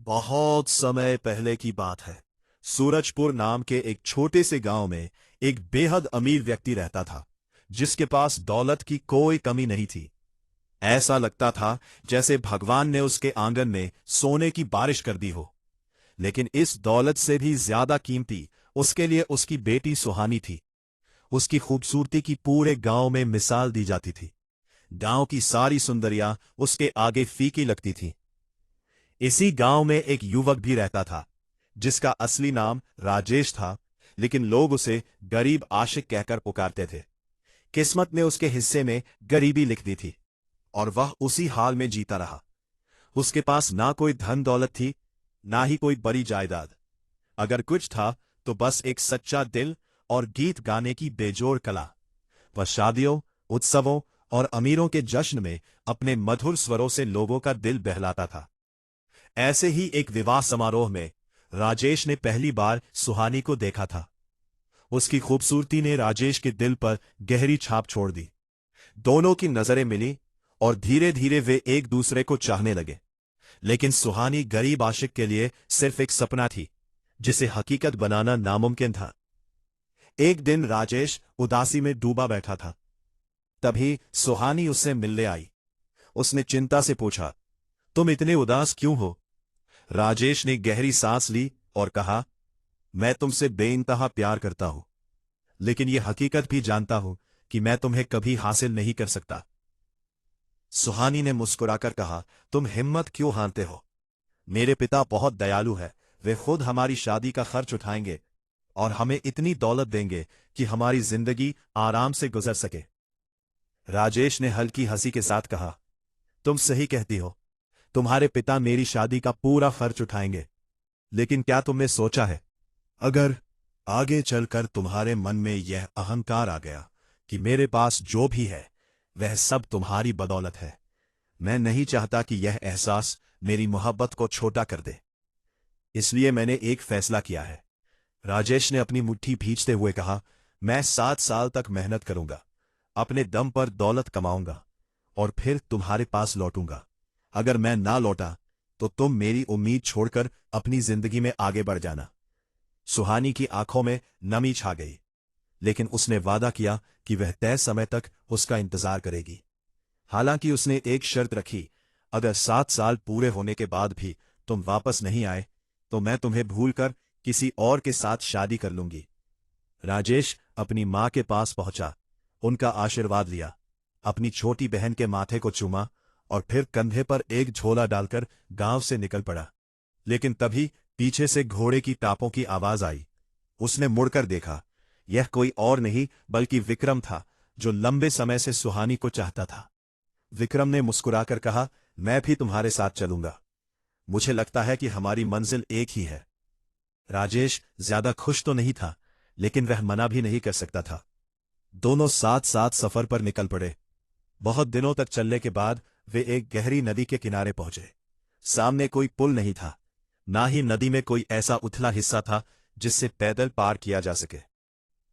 बहुत समय पहले की बात है। सूरजपुर नाम के एक छोटे से गांव में एक बेहद अमीर व्यक्ति रहता था, जिसके पास दौलत की कोई कमी नहीं थी। ऐसा लगता था जैसे भगवान ने उसके आंगन में सोने की बारिश कर दी हो। लेकिन इस दौलत से भी ज्यादा कीमती उसके लिए उसकी बेटी सुहानी थी। उसकी खूबसूरती की पूरे गांव में मिसाल दी जाती थी। गांव की सारी सुंदरियां उसके आगे फीकी लगती थीं। इसी गांव में एक युवक भी रहता था, जिसका असली नाम राजेश था, लेकिन लोग उसे गरीब आशिक कहकर पुकारते थे। किस्मत ने उसके हिस्से में गरीबी लिख दी थी, और वह उसी हाल में जीता रहा। उसके पास ना कोई धन दौलत थी, ना ही कोई बड़ी जायदाद। अगर कुछ था तो बस एक सच्चा दिल और गीत गाने की बेजोड़ कला। वह शादियों, उत्सवों और अमीरों के जश्न में अपने मधुर स्वरों से लोगों का दिल बहलाता था। ऐसे ही एक विवाह समारोह में राजेश ने पहली बार सुहानी को देखा था। उसकी खूबसूरती ने राजेश के दिल पर गहरी छाप छोड़ दी। दोनों की नजरें मिली और धीरे धीरे वे एक दूसरे को चाहने लगे। लेकिन सुहानी गरीब आशिक के लिए सिर्फ एक सपना थी, जिसे हकीकत बनाना नामुमकिन था। एक दिन राजेश उदासी में डूबा बैठा था। तभी सुहानी उससे मिलने आई। उसने चिंता से पूछा, तुम इतने उदास क्यों हो? राजेश ने गहरी सांस ली और कहा, मैं तुमसे बेइंतहा प्यार करता हूं, लेकिन यह हकीकत भी जानता हूं कि मैं तुम्हें कभी हासिल नहीं कर सकता। सुहानी ने मुस्कुराकर कहा, तुम हिम्मत क्यों हारते हो? मेरे पिता बहुत दयालु है। वे खुद हमारी शादी का खर्च उठाएंगे और हमें इतनी दौलत देंगे कि हमारी जिंदगी आराम से गुजर सके। राजेश ने हल्की हंसी के साथ कहा, तुम सही कहती हो। तुम्हारे पिता मेरी शादी का पूरा खर्च उठाएंगे। लेकिन क्या तुमने सोचा है, अगर आगे चलकर तुम्हारे मन में यह अहंकार आ गया कि मेरे पास जो भी है वह सब तुम्हारी बदौलत है? मैं नहीं चाहता कि यह एहसास मेरी मोहब्बत को छोटा कर दे। इसलिए मैंने एक फैसला किया है। राजेश ने अपनी मुट्ठी भींचते हुए कहा, मैं 7 साल तक मेहनत करूंगा, अपने दम पर दौलत कमाऊंगा और फिर तुम्हारे पास लौटूंगा। अगर मैं ना लौटा तो तुम मेरी उम्मीद छोड़कर अपनी जिंदगी में आगे बढ़ जाना। सुहानी की आंखों में नमी छा गई, लेकिन उसने वादा किया कि वह तय समय तक उसका इंतजार करेगी। हालांकि उसने एक शर्त रखी, अगर 7 साल पूरे होने के बाद भी तुम वापस नहीं आए तो मैं तुम्हें भूलकर किसी और के साथ शादी कर लूंगी। राजेश अपनी मां के पास पहुंचा, उनका आशीर्वाद लिया, अपनी छोटी बहन के माथे को चूमा और फिर कंधे पर एक झोला डालकर गांव से निकल पड़ा। लेकिन तभी पीछे से घोड़े की टापों की आवाज आई। उसने मुड़कर देखा। यह कोई और नहीं बल्कि विक्रम था, जो लंबे समय से सुहानी को चाहता था। विक्रम ने मुस्कुराकर कहा, मैं भी तुम्हारे साथ चलूंगा। मुझे लगता है कि हमारी मंजिल एक ही है। राजेश ज्यादा खुश तो नहीं था, लेकिन वह मना भी नहीं कर सकता था। दोनों साथ साथ सफर पर निकल पड़े। बहुत दिनों तक चलने के बाद वे एक गहरी नदी के किनारे पहुंचे। सामने कोई पुल नहीं था, ना ही नदी में कोई ऐसा उथला हिस्सा था जिससे पैदल पार किया जा सके।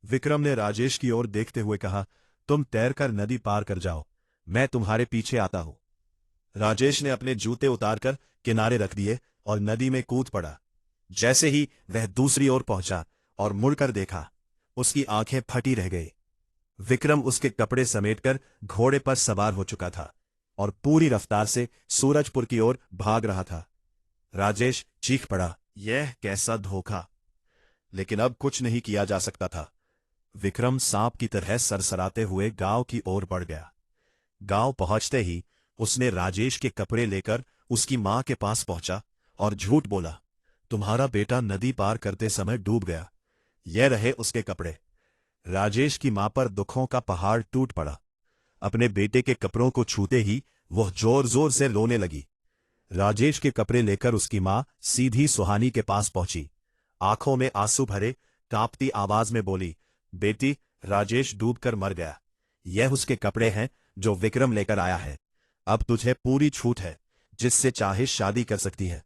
विक्रम ने राजेश की ओर देखते हुए कहा, तुम तैरकर नदी पार कर जाओ, मैं तुम्हारे पीछे आता हूं। राजेश ने अपने जूते उतारकर किनारे रख दिए और नदी में कूद पड़ा। जैसे ही वह दूसरी ओर पहुंचा और मुड़कर देखा, उसकी आंखें फटी रह गई। विक्रम उसके कपड़े समेटकर घोड़े पर सवार हो चुका था और पूरी रफ्तार से सूरजपुर की ओर भाग रहा था। राजेश चीख पड़ा, यह कैसा धोखा! लेकिन अब कुछ नहीं किया जा सकता था। विक्रम सांप की तरह सरसराते हुए गांव की ओर बढ़ गया। गांव पहुंचते ही उसने राजेश के कपड़े लेकर उसकी मां के पास पहुंचा और झूठ बोला, तुम्हारा बेटा नदी पार करते समय डूब गया। यह रहे उसके कपड़े। राजेश की मां पर दुखों का पहाड़ टूट पड़ा। अपने बेटे के कपड़ों को छूते ही वह जोर जोर से रोने लगी। राजेश के कपड़े लेकर उसकी मां सीधी सुहानी के पास पहुंची। आंखों में आंसू भरे कांपती आवाज में बोली, बेटी, राजेश डूबकर मर गया। यह उसके कपड़े हैं जो विक्रम लेकर आया है। अब तुझे पूरी छूट है, जिससे चाहे शादी कर सकती है।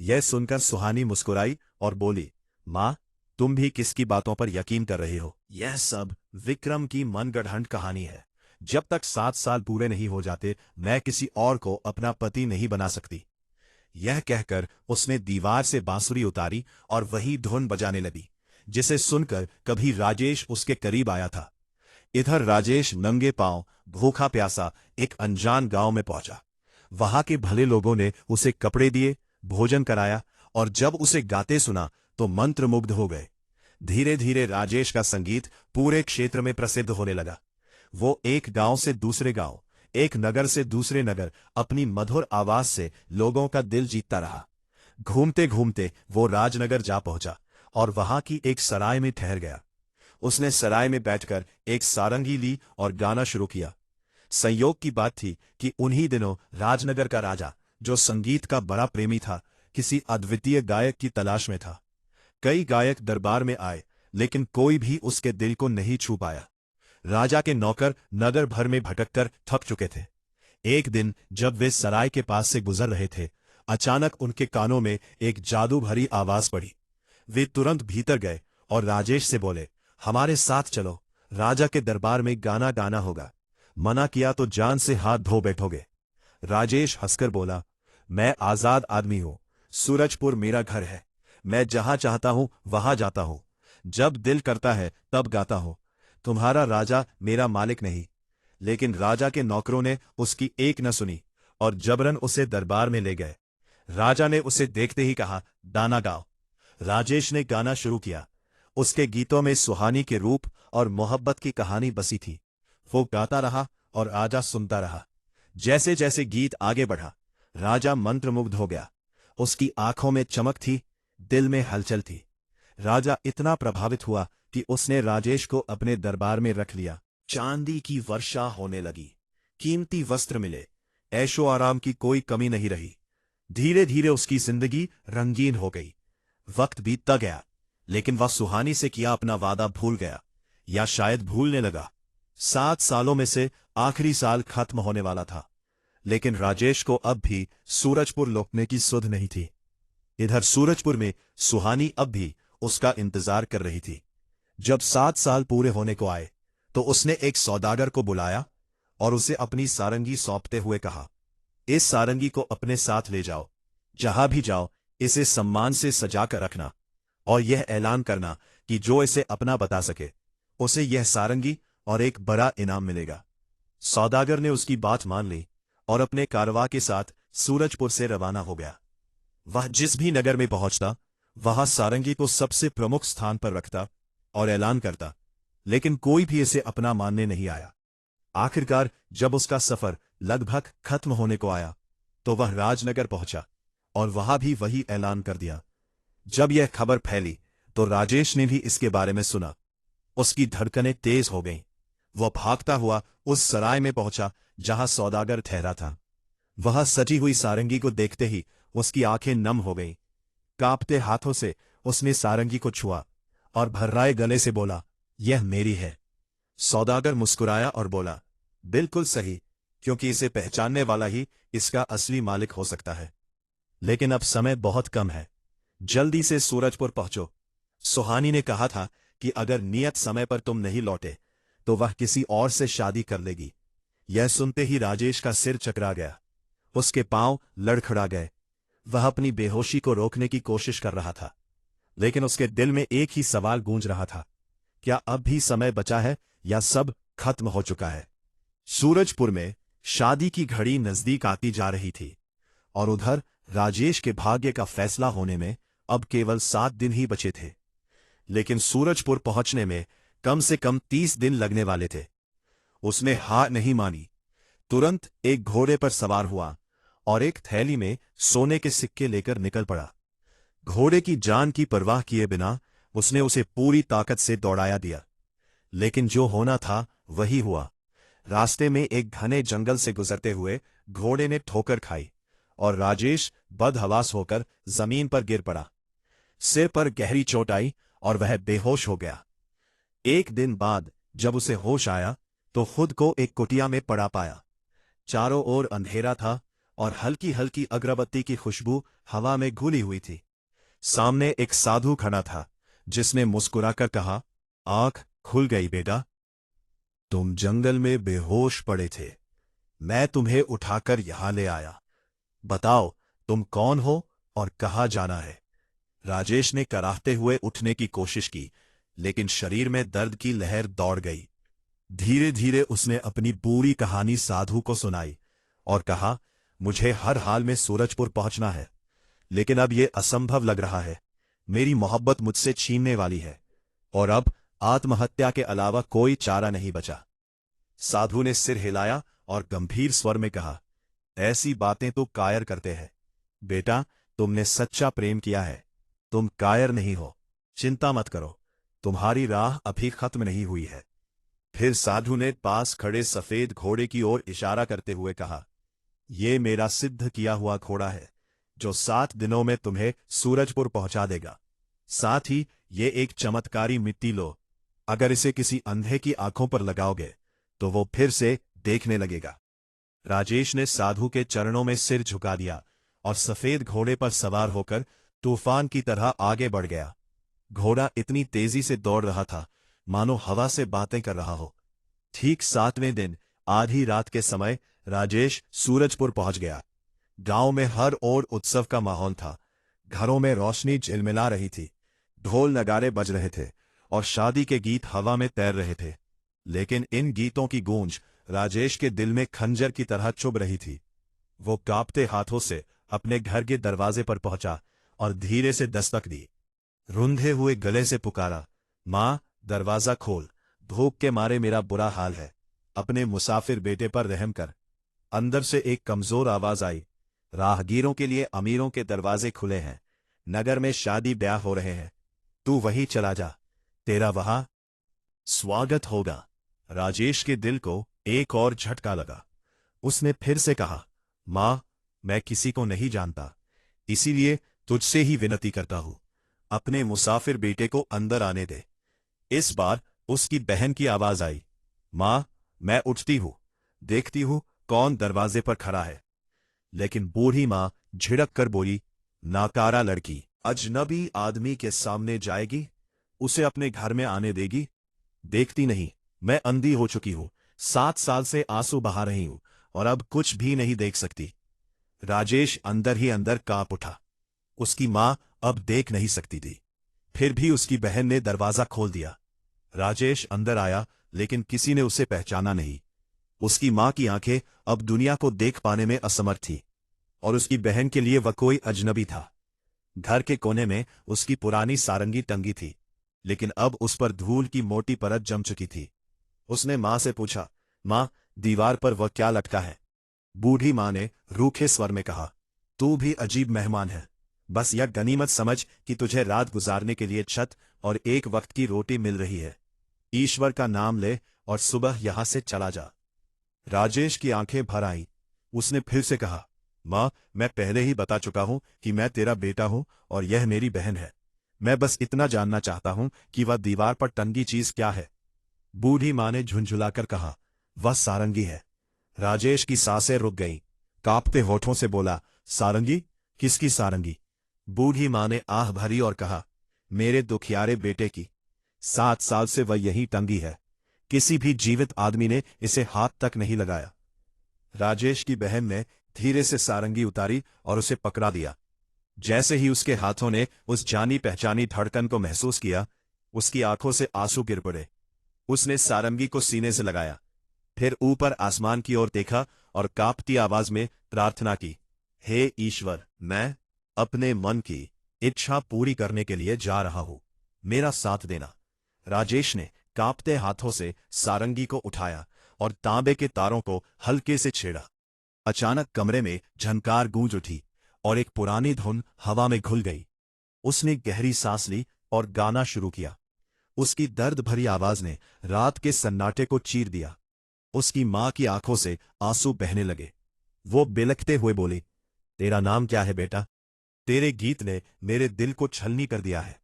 यह सुनकर सुहानी मुस्कुराई और बोली, मां, तुम भी किसकी बातों पर यकीन कर रही हो? यह सब विक्रम की मनगढ़ंत कहानी है। जब तक 7 साल पूरे नहीं हो जाते मैं किसी और को अपना पति नहीं बना सकती। यह कहकर उसने दीवार से बांसुरी उतारी और वही धुन बजाने लगी, जिसे सुनकर कभी राजेश उसके करीब आया था। इधर राजेश नंगे पांव भूखा प्यासा एक अनजान गांव में पहुंचा। वहां के भले लोगों ने उसे कपड़े दिए, भोजन कराया और जब उसे गाते सुना तो मंत्रमुग्ध हो गए। धीरे धीरे राजेश का संगीत पूरे क्षेत्र में प्रसिद्ध होने लगा। वो एक गांव से दूसरे गांव, एक नगर से दूसरे नगर अपनी मधुर आवाज से लोगों का दिल जीतता रहा। घूमते घूमते वो राजनगर जा पहुंचा और वहां की एक सराय में ठहर गया। उसने सराय में बैठकर एक सारंगी ली और गाना शुरू किया। संयोग की बात थी कि उन्हीं दिनों राजनगर का राजा, जो संगीत का बड़ा प्रेमी था, किसी अद्वितीय गायक की तलाश में था। कई गायक दरबार में आए, लेकिन कोई भी उसके दिल को नहीं छू पाया। राजा के नौकर नगर भर में भटककर थक चुके थे। एक दिन जब वे सराय के पास से गुजर रहे थे, अचानक उनके कानों में एक जादू भरी आवाज पड़ी। वे तुरंत भीतर गए और राजेश से बोले, हमारे साथ चलो, राजा के दरबार में गाना गाना होगा। मना किया तो जान से हाथ धो बैठोगे। राजेश हंसकर बोला, मैं आजाद आदमी हूं, सूरजपुर मेरा घर है। मैं जहां चाहता हूं वहां जाता हूं, जब दिल करता है तब गाता हूं। तुम्हारा राजा मेरा मालिक नहीं। लेकिन राजा के नौकरों ने उसकी एक न सुनी और जबरन उसे दरबार में ले गए। राजा ने उसे देखते ही कहा, गाना गाओ। राजेश ने गाना शुरू किया। उसके गीतों में सुहानी के रूप और मोहब्बत की कहानी बसी थी। वो गाता रहा और राजा सुनता रहा। जैसे जैसे गीत आगे बढ़ा, राजा मंत्रमुग्ध हो गया। उसकी आंखों में चमक थी, दिल में हलचल थी। राजा इतना प्रभावित हुआ कि उसने राजेश को अपने दरबार में रख लिया। चांदी की वर्षा होने लगी, कीमती वस्त्र मिले, ऐशो आराम की कोई कमी नहीं रही। धीरे धीरे उसकी जिंदगी रंगीन हो गई। वक्त बीतता गया, लेकिन वह सुहानी से किया अपना वादा भूल गया, या शायद भूलने लगा। 7 सालों में से आखिरी साल खत्म होने वाला था, लेकिन राजेश को अब भी सूरजपुर लौटने की सुध नहीं थी। इधर सूरजपुर में सुहानी अब भी उसका इंतजार कर रही थी। जब 7 साल पूरे होने को आए तो उसने एक सौदागर को बुलाया और उसे अपनी सारंगी सौंपते हुए कहा, इस सारंगी को अपने साथ ले जाओ। जहां भी जाओ इसे सम्मान से सजा कर रखना और यह ऐलान करना कि जो इसे अपना बता सके उसे यह सारंगी और एक बड़ा इनाम मिलेगा। सौदागर ने उसकी बात मान ली और अपने कारवां के साथ सूरजपुर से रवाना हो गया। वह जिस भी नगर में पहुंचता वहां सारंगी को सबसे प्रमुख स्थान पर रखता और ऐलान करता, लेकिन कोई भी इसे अपना मानने नहीं आया। आखिरकार जब उसका सफर लगभग खत्म होने को आया तो वह राजनगर पहुंचा और वहां भी वही ऐलान कर दिया। जब यह खबर फैली तो राजेश ने भी इसके बारे में सुना। उसकी धड़कनें तेज हो गईं। वह भागता हुआ उस सराय में पहुंचा जहां सौदागर ठहरा था। वह सजी हुई सारंगी को देखते ही उसकी आंखें नम हो गईं। कांपते हाथों से उसने सारंगी को छुआ और भर्राए गले से बोला, यह मेरी है। सौदागर मुस्कुराया और बोला, बिल्कुल सही, क्योंकि इसे पहचानने वाला ही इसका असली मालिक हो सकता है। लेकिन अब समय बहुत कम है, जल्दी से सूरजपुर पहुंचो। सुहानी ने कहा था कि अगर नियत समय पर तुम नहीं लौटे तो वह किसी और से शादी कर लेगी। यह सुनते ही राजेश का सिर चकरा गया। उसके पांव लड़खड़ा गए। वह अपनी बेहोशी को रोकने की कोशिश कर रहा था, लेकिन उसके दिल में एक ही सवाल गूंज रहा था, क्या अब भी समय बचा है या सब खत्म हो चुका है। सूरजपुर में शादी की घड़ी नजदीक आती जा रही थी और उधर राजेश के भाग्य का फैसला होने में अब केवल 7 दिन ही बचे थे। लेकिन सूरजपुर पहुंचने में कम से कम 30 दिन लगने वाले थे। उसने हार नहीं मानी। तुरंत एक घोड़े पर सवार हुआ और एक थैली में सोने के सिक्के लेकर निकल पड़ा। घोड़े की जान की परवाह किए बिना उसने उसे पूरी ताकत से दौड़ाया दिया। लेकिन जो होना था वही हुआ। रास्ते में एक घने जंगल से गुजरते हुए घोड़े ने ठोकर खाई और राजेश बदहवास होकर जमीन पर गिर पड़ा। सिर पर गहरी चोट आई और वह बेहोश हो गया। एक दिन बाद जब उसे होश आया तो खुद को एक कुटिया में पड़ा पाया। चारों ओर अंधेरा था और हल्की हल्की अगरबत्ती की खुशबू हवा में घुली हुई थी। सामने एक साधु खड़ा था जिसने मुस्कुराकर कहा, आंख खुल गई बेटा, तुम जंगल में बेहोश पड़े थे, मैं तुम्हें उठाकर यहां ले आया। बताओ तुम कौन हो और कहाँ जाना है? राजेश ने कराहते हुए उठने की कोशिश की, लेकिन शरीर में दर्द की लहर दौड़ गई। धीरे धीरे उसने अपनी पूरी कहानी साधु को सुनाई और कहा, मुझे हर हाल में सूरजपुर पहुंचना है, लेकिन अब यह असंभव लग रहा है। मेरी मोहब्बत मुझसे छीनने वाली है और अब आत्महत्या के अलावा कोई चारा नहीं बचा। साधु ने सिर हिलाया और गंभीर स्वर में कहा, ऐसी बातें तो कायर करते हैं। बेटा, तुमने सच्चा प्रेम किया है, तुम कायर नहीं हो। चिंता मत करो, तुम्हारी राह अभी खत्म नहीं हुई है। फिर साधु ने पास खड़े सफेद घोड़े की ओर इशारा करते हुए कहा, ये मेरा सिद्ध किया हुआ घोड़ा है, जो 7 दिनों में तुम्हें सूरजपुर पहुंचा देगा। साथ ही ये एक चमत्कारी मिट्टी लो, अगर इसे किसी अंधे की आंखों पर लगाओगे तो वो फिर से देखने लगेगा। राजेश ने साधु के चरणों में सिर झुका दिया और सफेद घोड़े पर सवार होकर तूफान की तरह आगे बढ़ गया। घोड़ा इतनी तेजी से दौड़ रहा था मानो हवा से बातें कर रहा हो। ठीक 7वें दिन आधी रात के समय राजेश सूरजपुर पहुंच गया। गांव में हर ओर उत्सव का माहौल था। घरों में रोशनी झिलमिला रही थी, ढोल नगाड़े बज रहे थे और शादी के गीत हवा में तैर रहे थे। लेकिन इन गीतों की गूंज राजेश के दिल में खंजर की तरह चुभ रही थी। वो कांपते हाथों से अपने घर के दरवाजे पर पहुंचा और धीरे से दस्तक दी। रुंधे हुए गले से पुकारा, मां, दरवाजा खोल, भूख के मारे मेरा बुरा हाल है, अपने मुसाफिर बेटे पर रहम कर। अंदर से एक कमजोर आवाज आई, राहगीरों के लिए अमीरों के दरवाजे खुले हैं, नगर में शादी ब्याह हो रहे हैं, तू वहीं चला जा, तेरा वहां स्वागत होगा। राजेश के दिल को एक और झटका लगा। उसने फिर से कहा, मां, मैं किसी को नहीं जानता, इसीलिए तुझसे ही विनती करता हूं, अपने मुसाफिर बेटे को अंदर आने दे। इस बार उसकी बहन की आवाज आई, मां, मैं उठती हूं, देखती हूं कौन दरवाजे पर खड़ा है। लेकिन बूढ़ी मां झिड़क कर बोली, नाकारा लड़की, अजनबी आदमी के सामने जाएगी, उसे अपने घर में आने देगी? देखती नहीं, मैं अंधी हो चुकी हूं, 7 साल से आंसू बहा रही हूं और अब कुछ भी नहीं देख सकती। राजेश अंदर ही अंदर कांप उठा। उसकी मां अब देख नहीं सकती थी। फिर भी उसकी बहन ने दरवाजा खोल दिया। राजेश अंदर आया, लेकिन किसी ने उसे पहचाना नहीं। उसकी मां की आंखें अब दुनिया को देख पाने में असमर्थ थी और उसकी बहन के लिए वह कोई अजनबी था। घर के कोने में उसकी पुरानी सारंगी टंगी थी, लेकिन अब उस पर धूल की मोटी परत जम चुकी थी। उसने मां से पूछा, मां, दीवार पर वह क्या लटका है? बूढ़ी मां ने रूखे स्वर में कहा, तू भी अजीब मेहमान है, बस यह गनीमत समझ कि तुझे रात गुजारने के लिए छत और एक वक्त की रोटी मिल रही है। ईश्वर का नाम ले और सुबह यहां से चला जा। राजेश की आंखें भर आईं। उसने फिर से कहा, मां, मैं पहले ही बता चुका हूं कि मैं तेरा बेटा हूं और यह मेरी बहन है। मैं बस इतना जानना चाहता हूं कि वह दीवार पर टंगी चीज क्या है। बूढ़ी मां ने झुंझुलाकर कहा, वह सारंगी है। राजेश की सांसें रुक गईं। कांपते होठों से बोला, सारंगी? किसकी सारंगी? बूढ़ी मां ने आह भरी और कहा, मेरे दुखियारे बेटे की। 7 साल से वह यहीं टंगी है, किसी भी जीवित आदमी ने इसे हाथ तक नहीं लगाया। राजेश की बहन ने धीरे से सारंगी उतारी और उसे पकड़ा दिया। जैसे ही उसके हाथों ने उस जानी पहचानी धड़कन को महसूस किया, उसकी आंखों से आंसू गिर पड़े। उसने सारंगी को सीने से लगाया, फिर ऊपर आसमान की ओर देखा और कांपती आवाज में प्रार्थना की, हे ईश्वर, मैं अपने मन की इच्छा पूरी करने के लिए जा रहा हूं, मेरा साथ देना। राजेश ने कांपते हाथों से सारंगी को उठाया और तांबे के तारों को हल्के से छेड़ा। अचानक कमरे में झनकार गूंज उठी और एक पुरानी धुन हवा में घुल गई। उसने गहरी सांस ली और गाना शुरू किया। उसकी दर्द भरी आवाज ने रात के सन्नाटे को चीर दिया। उसकी मां की आंखों से आंसू बहने लगे। वो बिलखते हुए बोली, तेरा नाम क्या है बेटा? तेरे गीत ने मेरे दिल को छलनी कर दिया है।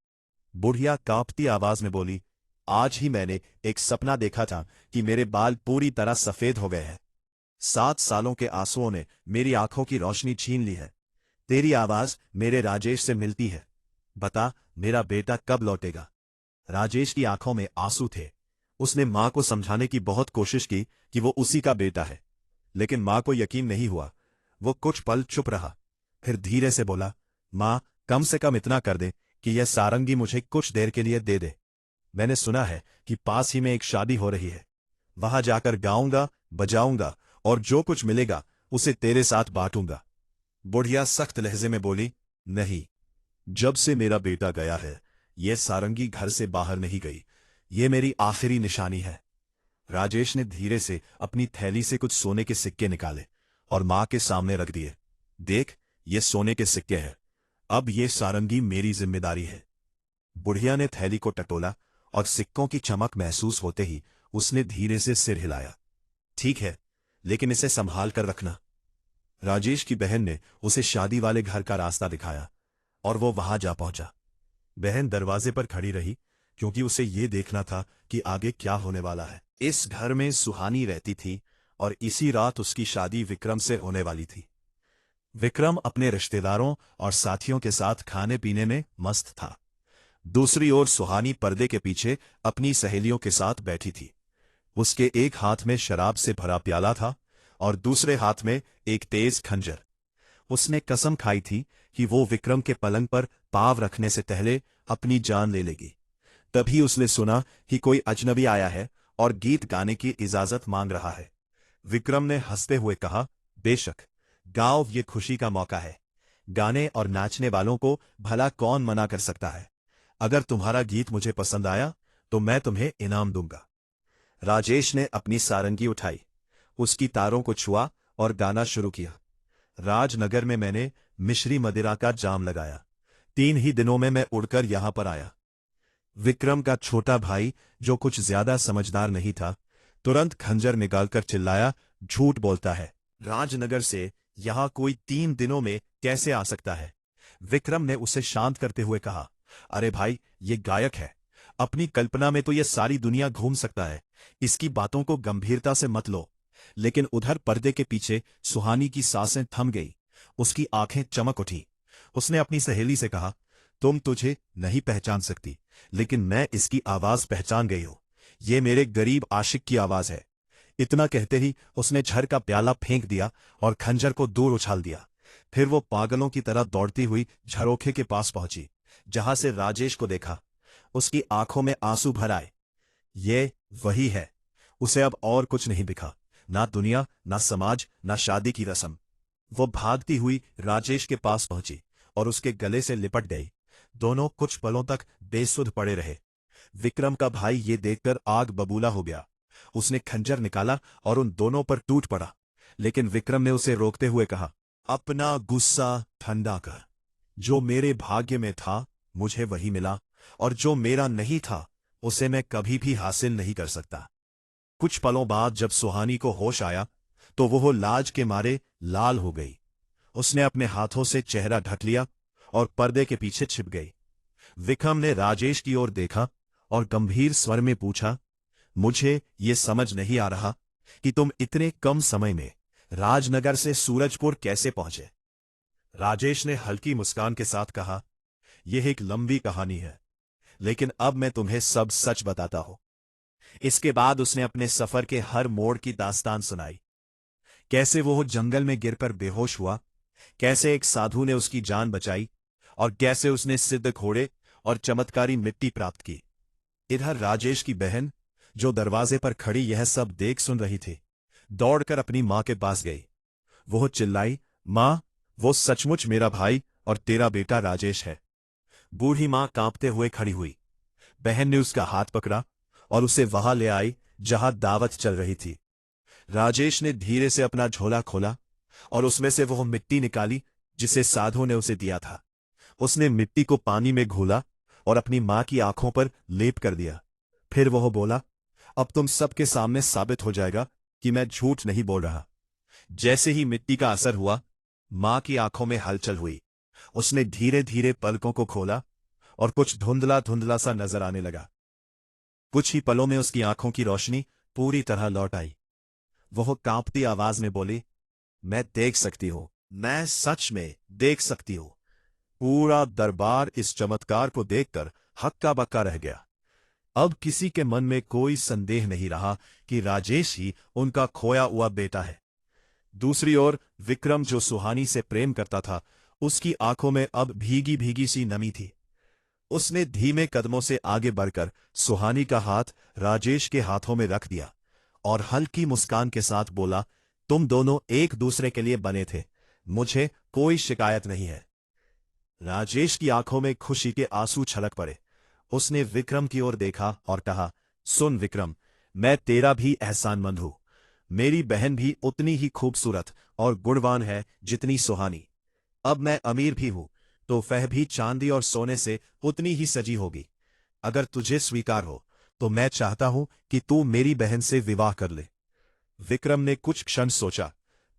बुढ़िया कांपती आवाज में बोली, आज ही मैंने एक सपना देखा था कि मेरे बाल पूरी तरह सफेद हो गए हैं। 7 सालों के आंसुओं ने मेरी आंखों की रोशनी छीन ली है। तेरी आवाज मेरे राजेश से मिलती है। बता, मेरा बेटा कब लौटेगा? राजेश की आंखों में आंसू थे। उसने मां को समझाने की बहुत कोशिश की कि वो उसी का बेटा है, लेकिन मां को यकीन नहीं हुआ। वो कुछ पल चुप रहा, फिर धीरे से बोला, माँ, कम से कम इतना कर दे कि यह सारंगी मुझे कुछ देर के लिए दे दे। मैंने सुना है कि पास ही में एक शादी हो रही है, वहां जाकर गाऊंगा, बजाऊंगा और जो कुछ मिलेगा उसे तेरे साथ बांटूंगा। बुढ़िया सख्त लहजे में बोली, नहीं, जब से मेरा बेटा गया है यह सारंगी घर से बाहर नहीं गई। ये मेरी आखिरी निशानी है। राजेश ने धीरे से अपनी थैली से कुछ सोने के सिक्के निकाले और मां के सामने रख दिए। देख, ये सोने के सिक्के हैं, अब ये सारंगी मेरी जिम्मेदारी है। बुढ़िया ने थैली को टटोला और सिक्कों की चमक महसूस होते ही उसने धीरे से सिर हिलाया। ठीक है, लेकिन इसे संभाल कर रखना। राजेश की बहन ने उसे शादी वाले घर का रास्ता दिखाया और वो वहां जा पहुंचा। बहन दरवाजे पर खड़ी रही क्योंकि उसे ये देखना था कि आगे क्या होने वाला है। इस घर में सुहानी रहती थी और इसी रात उसकी शादी विक्रम से होने वाली थी। विक्रम अपने रिश्तेदारों और साथियों के साथ खाने पीने में मस्त था। दूसरी ओर सुहानी पर्दे के पीछे अपनी सहेलियों के साथ बैठी थी। उसके एक हाथ में शराब से भरा प्याला था और दूसरे हाथ में एक तेज खंजर। उसने कसम खाई थी कि वो विक्रम के पलंग पर पांव रखने से पहले अपनी जान ले लेगी। तभी उसने सुना कि कोई अजनबी आया है और गीत गाने की इजाजत मांग रहा है। विक्रम ने हंसते हुए कहा, बेशक, गाओ, ये खुशी का मौका है। गाने और नाचने वालों को भला कौन मना कर सकता है। अगर तुम्हारा गीत मुझे पसंद आया तो मैं तुम्हें इनाम दूंगा। राजेश ने अपनी सारंगी उठाई, उसकी तारों को छुआ और गाना शुरू किया। राजनगर में मैंने मिश्री मदिरा का जाम लगाया, 3 ही दिनों में मैं उड़कर यहां पर आया। विक्रम का छोटा भाई, जो कुछ ज्यादा समझदार नहीं था, तुरंत खंजर निकालकर चिल्लाया, झूठ बोलता है। राजनगर से यहां कोई 3 दिनों में कैसे आ सकता है। विक्रम ने उसे शांत करते हुए कहा, अरे भाई, ये गायक है, अपनी कल्पना में तो ये सारी दुनिया घूम सकता है, इसकी बातों को गंभीरता से मत लो। लेकिन उधर पर्दे के पीछे सुहानी की सांसें थम गई, उसकी आंखें चमक उठी। उसने अपनी सहेली से कहा, तुम तुझे नहीं पहचान सकती, लेकिन मैं इसकी आवाज पहचान गई हूं। ये मेरे गरीब आशिक की आवाज है। इतना कहते ही उसने झर का प्याला फेंक दिया और खंजर को दूर उछाल दिया। फिर वो पागलों की तरह दौड़ती हुई झरोखे के पास पहुंची, जहां से राजेश को देखा। उसकी आंखों में आंसू भर आए। ये वही है। उसे अब और कुछ नहीं दिखा, ना दुनिया, ना समाज, ना शादी की रस्म। वो भागती हुई राजेश के पास पहुंची और उसके गले से लिपट गई। दोनों कुछ पलों तक बेसुध पड़े रहे। विक्रम का भाई ये देखकर आग बबूला हो गया। उसने खंजर निकाला और उन दोनों पर टूट पड़ा, लेकिन विक्रम ने उसे रोकते हुए कहा, अपना गुस्सा ठंडा कर। जो मेरे भाग्य में था मुझे वही मिला, और जो मेरा नहीं था उसे मैं कभी भी हासिल नहीं कर सकता। कुछ पलों बाद जब सुहानी को होश आया तो वो लाज के मारे लाल हो गई। उसने अपने हाथों से चेहरा ढक लिया और पर्दे के पीछे छिप गई। विक्रम ने राजेश की ओर देखा और गंभीर स्वर में पूछा, मुझे ये समझ नहीं आ रहा कि तुम इतने कम समय में राजनगर से सूरजपुर कैसे पहुंचे। राजेश ने हल्की मुस्कान के साथ कहा, यह एक लंबी कहानी है, लेकिन अब मैं तुम्हें सब सच बताता हूं। इसके बाद उसने अपने सफर के हर मोड़ की दास्तान सुनाई। कैसे वो जंगल में गिरकर बेहोश हुआ, कैसे एक साधु ने उसकी जान बचाई, और कैसे उसने सिद्ध घोड़े और चमत्कारी मिट्टी प्राप्त की। इधर राजेश की बहन, जो दरवाजे पर खड़ी यह सब देख सुन रही थी, दौड़कर अपनी मां के पास गई। वो चिल्लाई, मां, वो सचमुच मेरा भाई और तेरा बेटा राजेश है। बूढ़ी मां कांपते हुए खड़ी हुई। बहन ने उसका हाथ पकड़ा और उसे वहां ले आई जहां दावत चल रही थी। राजेश ने धीरे से अपना झोला खोला और उसमें से वह मिट्टी निकाली जिसे साधु ने उसे दिया था। उसने मिट्टी को पानी में घोला और अपनी मां की आंखों पर लेप कर दिया। फिर वह बोला, अब तुम सबके सामने साबित हो जाएगा कि मैं झूठ नहीं बोल रहा। जैसे ही मिट्टी का असर हुआ, मां की आंखों में हलचल हुई। उसने धीरे धीरे पलकों को खोला और कुछ धुंधला धुंधला सा नजर आने लगा। कुछ ही पलों में उसकी आंखों की रोशनी पूरी तरह लौट आई। वह कांपती आवाज में बोली, मैं देख सकती हूं, मैं सच में देख सकती हूं। पूरा दरबार इस चमत्कार को देखकर हक्का बक्का रह गया। अब किसी के मन में कोई संदेह नहीं रहा कि राजेश ही उनका खोया हुआ बेटा है। दूसरी ओर विक्रम, जो सुहानी से प्रेम करता था, उसकी आंखों में अब भीगी भीगी सी नमी थी। उसने धीमे कदमों से आगे बढ़कर सुहानी का हाथ राजेश के हाथों में रख दिया और हल्की मुस्कान के साथ बोला, तुम दोनों एक दूसरे के लिए बने थे, मुझे कोई शिकायत नहीं है। राजेश की आंखों में खुशी के आंसू छलक पड़े। उसने विक्रम की ओर देखा और कहा, सुन विक्रम, मैं तेरा भी एहसानमंद हूं। मेरी बहन भी उतनी ही खूबसूरत और गुणवान है जितनी सुहानी। अब मैं अमीर भी हूं तो वह भी चांदी और सोने से उतनी ही सजी होगी। अगर तुझे स्वीकार हो तो मैं चाहता हूं कि तू मेरी बहन से विवाह कर ले। विक्रम ने कुछ क्षण सोचा,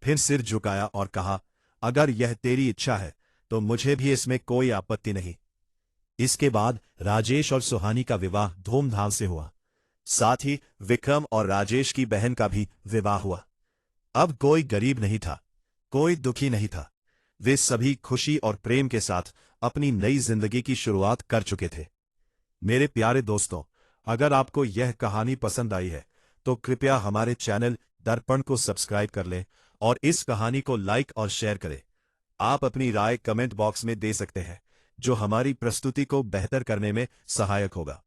फिर सिर झुकाया और कहा, अगर यह तेरी इच्छा है तो मुझे भी इसमें कोई आपत्ति नहीं। इसके बाद राजेश और सुहानी का विवाह धूमधाम से हुआ। साथ ही विक्रम और राजेश की बहन का भी विवाह हुआ। अब कोई गरीब नहीं था, कोई दुखी नहीं था। वे सभी खुशी और प्रेम के साथ अपनी नई जिंदगी की शुरुआत कर चुके थे। मेरे प्यारे दोस्तों, अगर आपको यह कहानी पसंद आई है तो कृपया हमारे चैनल दर्पण को सब्सक्राइब कर लें और इस कहानी को लाइक और शेयर करें। आप अपनी राय कमेंट बॉक्स में दे सकते हैं, जो हमारी प्रस्तुति को बेहतर करने में सहायक होगा।